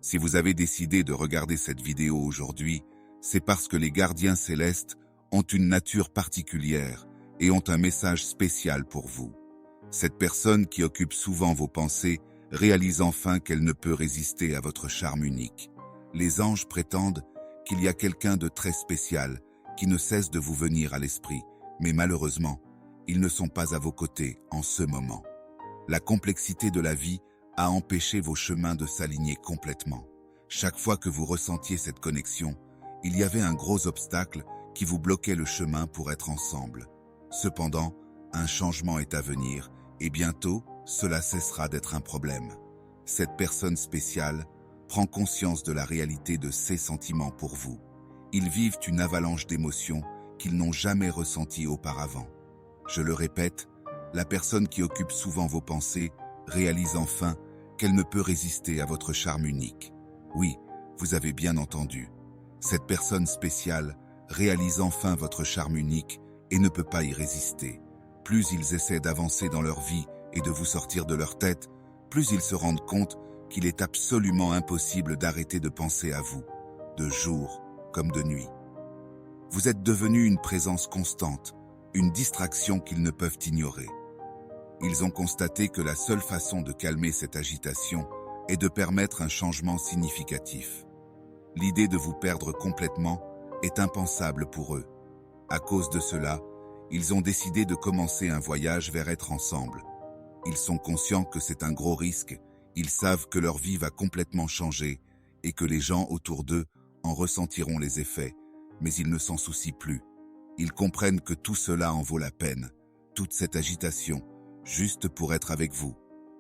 Si vous avez décidé de regarder cette vidéo aujourd'hui, c'est parce que les gardiens célestes ont une nature particulière et ont un message spécial pour vous. Cette personne qui occupe souvent vos pensées réalise enfin qu'elle ne peut résister à votre charme unique. Les anges prétendent qu'il y a quelqu'un de très spécial qui ne cesse de vous venir à l'esprit, mais malheureusement, ils ne sont pas à vos côtés en ce moment. La complexité de la vie a empêché vos chemins de s'aligner complètement. Chaque fois que vous ressentiez cette connexion, il y avait un gros obstacle qui vous bloquait le chemin pour être ensemble. Cependant, un changement est à venir et bientôt, cela cessera d'être un problème. Cette personne spéciale prend conscience de la réalité de ses sentiments pour vous. Ils vivent une avalanche d'émotions qu'ils n'ont jamais ressenties auparavant. Je le répète, la personne qui occupe souvent vos pensées réalise enfin qu'elle ne peut résister à votre charme unique. Oui, vous avez bien entendu. Cette personne spéciale réalise enfin votre charme unique et ne peut pas y résister. Plus ils essaient d'avancer dans leur vie et de vous sortir de leur tête, plus ils se rendent compte qu'il est absolument impossible d'arrêter de penser à vous, de jour comme de nuit. Vous êtes devenu une présence constante, une distraction qu'ils ne peuvent ignorer. Ils ont constaté que la seule façon de calmer cette agitation est de permettre un changement significatif. L'idée de vous perdre complètement est impensable pour eux. À cause de cela, ils ont décidé de commencer un voyage vers être ensemble. Ils sont conscients que c'est un gros risque, ils savent que leur vie va complètement changer et que les gens autour d'eux en ressentiront les effets, mais ils ne s'en soucient plus. Ils comprennent que tout cela en vaut la peine, toute cette agitation, juste pour être avec vous.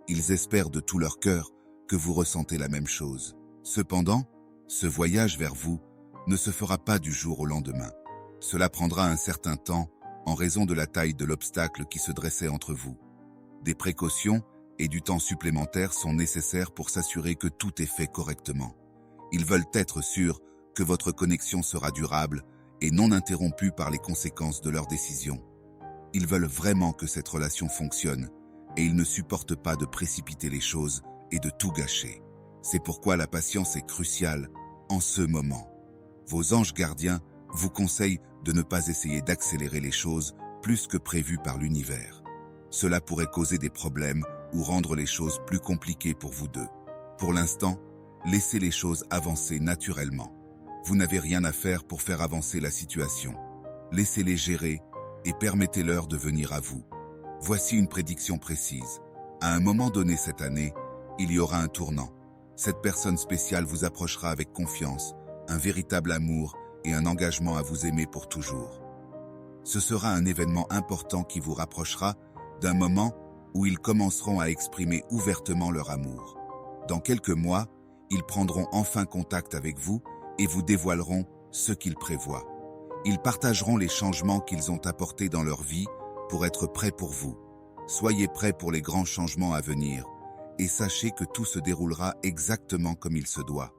Ils espèrent de tout leur cœur que vous ressentez la même chose. Cependant, ce voyage vers vous ne se fera pas du jour au lendemain. Cela prendra un certain temps en raison de la taille de l'obstacle qui se dressait entre vous. Des précautions et du temps supplémentaire sont nécessaires pour s'assurer que tout est fait correctement. Ils veulent être sûrs que votre connexion sera durable et non interrompue par les conséquences de leurs décisions. Ils veulent vraiment que cette relation fonctionne et ils ne supportent pas de précipiter les choses et de tout gâcher. C'est pourquoi la patience est cruciale en ce moment. Vos anges gardiens vous conseillent de ne pas essayer d'accélérer les choses plus que prévu par l'univers. Cela pourrait causer des problèmes ou rendre les choses plus compliquées pour vous deux. Pour l'instant, laissez les choses avancer naturellement. Vous n'avez rien à faire pour faire avancer la situation. Laissez-les gérer et permettez-leur de venir à vous. Voici une prédiction précise. À un moment donné cette année, il y aura un tournant. Cette personne spéciale vous approchera avec confiance, un véritable amour et un engagement à vous aimer pour toujours. Ce sera un événement important qui vous rapprochera d'un moment où ils commenceront à exprimer ouvertement leur amour. Dans quelques mois, ils prendront enfin contact avec vous et vous dévoileront ce qu'ils prévoient. Ils partageront les changements qu'ils ont apportés dans leur vie pour être prêts pour vous. Soyez prêts pour les grands changements à venir et sachez que tout se déroulera exactement comme il se doit.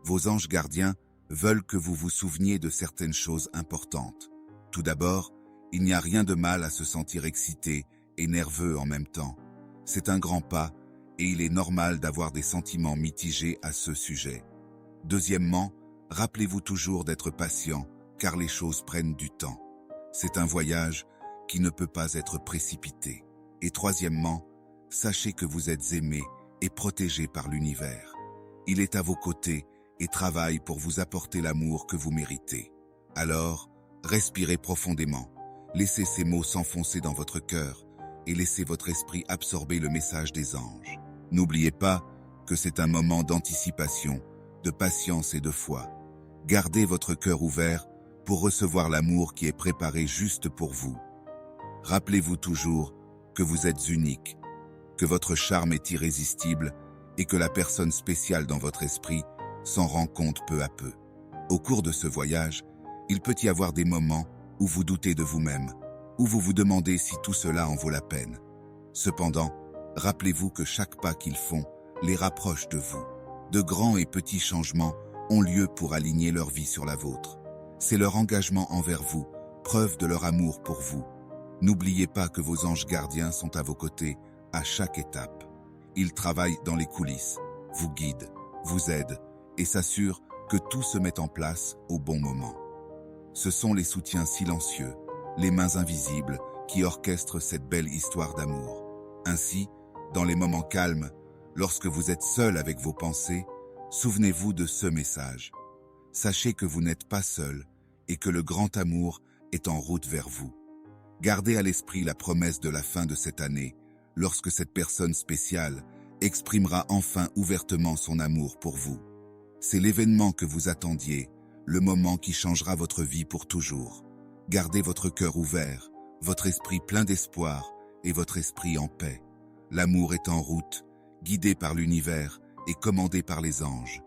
Vos anges gardiens veulent que vous vous souveniez de certaines choses importantes. Tout d'abord, il n'y a rien de mal à se sentir excité et nerveux en même temps. C'est un grand pas et il est normal d'avoir des sentiments mitigés à ce sujet. Deuxièmement, rappelez-vous toujours d'être patient car les choses prennent du temps. C'est un voyage qui ne peut pas être précipité. Et troisièmement, sachez que vous êtes aimé et protégé par l'univers. Il est à vos côtés et travaille pour vous apporter l'amour que vous méritez. Alors, respirez profondément, laissez ces mots s'enfoncer dans votre cœur et laissez votre esprit absorber le message des anges. N'oubliez pas que c'est un moment d'anticipation, de patience et de foi. Gardez votre cœur ouvert pour recevoir l'amour qui est préparé juste pour vous. Rappelez-vous toujours que vous êtes unique, que votre charme est irrésistible et que la personne spéciale dans votre esprit s'en rend compte peu à peu. Au cours de ce voyage, il peut y avoir des moments où vous doutez de vous-même, où vous vous demandez si tout cela en vaut la peine. Cependant, rappelez-vous que chaque pas qu'ils font les rapproche de vous. De grands et petits changements ont lieu pour aligner leur vie sur la vôtre. C'est leur engagement envers vous, preuve de leur amour pour vous. N'oubliez pas que vos anges gardiens sont à vos côtés à chaque étape. Ils travaillent dans les coulisses, vous guident, vous aident et s'assure que tout se met en place au bon moment. Ce sont les soutiens silencieux, les mains invisibles, qui orchestrent cette belle histoire d'amour. Ainsi, dans les moments calmes, lorsque vous êtes seul avec vos pensées, souvenez-vous de ce message. Sachez que vous n'êtes pas seul et que le grand amour est en route vers vous. Gardez à l'esprit la promesse de la fin de cette année, lorsque cette personne spéciale exprimera enfin ouvertement son amour pour vous. C'est l'événement que vous attendiez, le moment qui changera votre vie pour toujours. Gardez votre cœur ouvert, votre esprit plein d'espoir et votre esprit en paix. L'amour est en route, guidé par l'univers et commandé par les anges.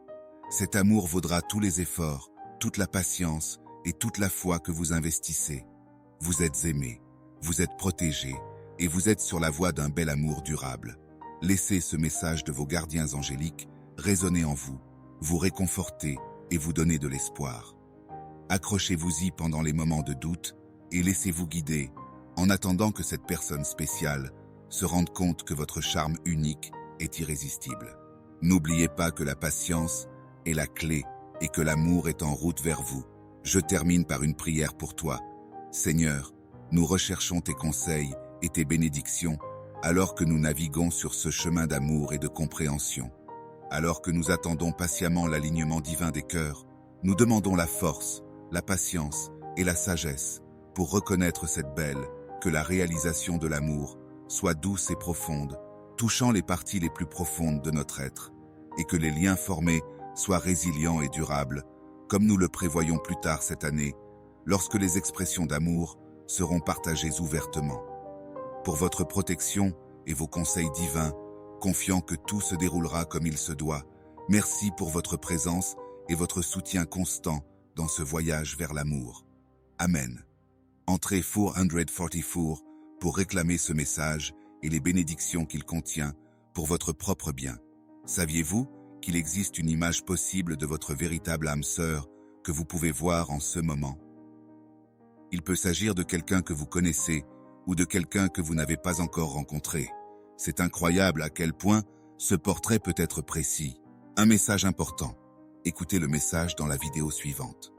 Cet amour vaudra tous les efforts, toute la patience et toute la foi que vous investissez. Vous êtes aimé, vous êtes protégé et vous êtes sur la voie d'un bel amour durable. Laissez ce message de vos gardiens angéliques résonner en vous, vous réconforter et vous donner de l'espoir. Accrochez-vous-y pendant les moments de doute et laissez-vous guider en attendant que cette personne spéciale se rende compte que votre charme unique est irrésistible. N'oubliez pas que la patience est la clé et que l'amour est en route vers vous. Je termine par une prière pour toi. Seigneur, nous recherchons tes conseils et tes bénédictions alors que nous naviguons sur ce chemin d'amour et de compréhension. Alors que nous attendons patiemment l'alignement divin des cœurs, nous demandons la force, la patience et la sagesse pour reconnaître cette belle, que la réalisation de l'amour soit douce et profonde, touchant les parties les plus profondes de notre être, et que les liens formés soient résilients et durables, comme nous le prévoyons plus tard cette année, lorsque les expressions d'amour seront partagées ouvertement. Pour votre protection et vos conseils divins, confiant que tout se déroulera comme il se doit, merci pour votre présence et votre soutien constant dans ce voyage vers l'amour. Amen. Entrez 444 pour réclamer ce message et les bénédictions qu'il contient pour votre propre bien. Saviez-vous qu'il existe une image possible de votre véritable âme sœur que vous pouvez voir en ce moment? Il peut s'agir de quelqu'un que vous connaissez ou de quelqu'un que vous n'avez pas encore rencontré. C'est incroyable à quel point ce portrait peut être précis. Un message important. Écoutez le message dans la vidéo suivante.